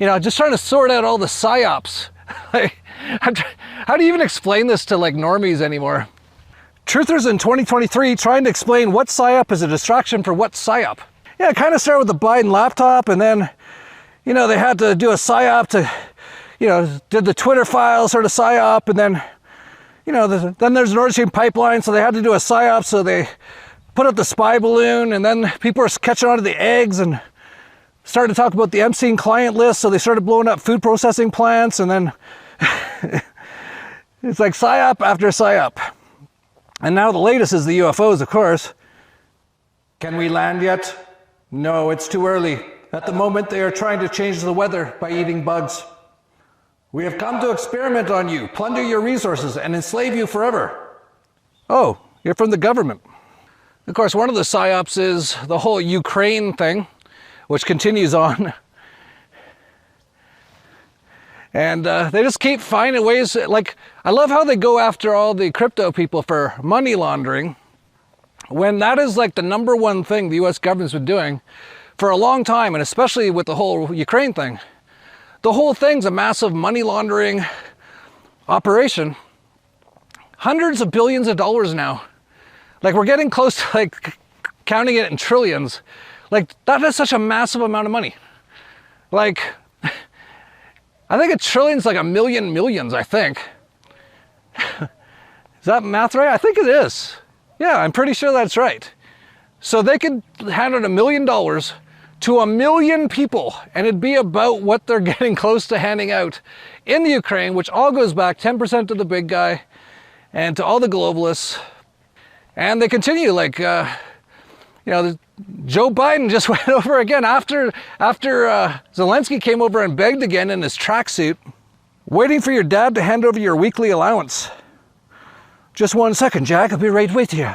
you know, just trying to sort out all the psyops. Like, how do you even explain this to like normies anymore? Truthers in 2023 trying to explain what psyop is a distraction for what psyop. Yeah, it kind of started with the Biden laptop, and then, you know, they had to do a psyop to, you know, did the Twitter file sort of psyop, and then, you know, then there's Nord Stream pipeline, so they had to do a psyop, so they put up the spy balloon, and then people were catching on to the eggs and started to talk about the Epstein client list, so they started blowing up food processing plants, and then it's like psyop after psyop. And now the latest is the UFOs, of course. Can we land yet? No, it's too early. At the moment, they are trying to change the weather by eating bugs. We have come to experiment on you, plunder your resources, and enslave you forever. Oh, you're from the government. Of course, one of the psyops is the whole Ukraine thing, which continues on. And they just keep finding ways, like, I love how they go after all the crypto people for money laundering, when that is like the #1 thing the US government's been doing for a long time, and especially with the whole Ukraine thing. The whole thing's a massive money laundering operation. Hundreds of billions of dollars now. Like, we're getting close to like counting it in trillions. Like, that is such a massive amount of money. Like, I think a trillion's like a million millions, I think. Is that math right? I think it is. Yeah, I'm pretty sure that's right. So they could hand out $1 million to 1 million people, and it'd be about what they're getting close to handing out in the Ukraine, which all goes back 10% to the big guy and to all the globalists. And they continue, like, you know, Joe Biden just went over again after Zelensky came over and begged again in his tracksuit, waiting for your dad to hand over your weekly allowance. Just 1 second, Jack, I'll be right with you.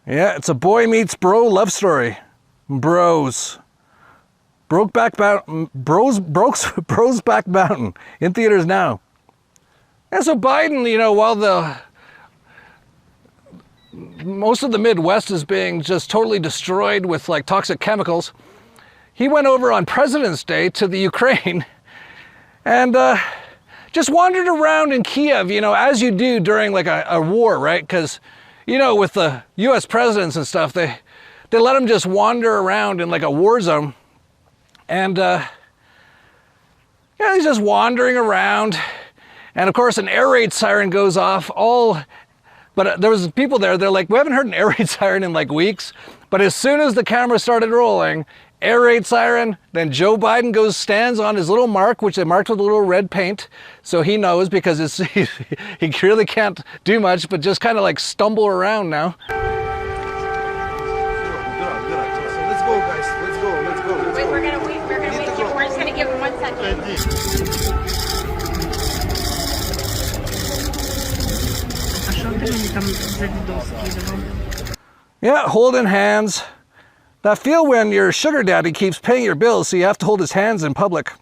Yeah, it's a boy meets bro love story. Bros. Brokeback Mountain in theaters now. And so Biden, you know, while most of the Midwest is being just totally destroyed with like toxic chemicals, he went over on President's Day to the Ukraine and just wandered around in Kiev, you know, as you do during like a war, right? Because, you know, with the US presidents and stuff, they let them just wander around in like a war zone. And yeah, he's just wandering around. And of course, an air raid siren goes off but there was people there, they're like, we haven't heard an air raid siren in like weeks. But as soon as the camera started rolling, air raid siren, then Joe Biden stands on his little mark, which they marked with a little red paint. So he knows, because he really can't do much, but just kind of like stumble around now. So let's go, guys. Let's go. Wait, we're gonna wait. We're just gonna give him 1 second. Yeah, holding hands. That feel when your sugar daddy keeps paying your bills, so you have to hold his hands in public.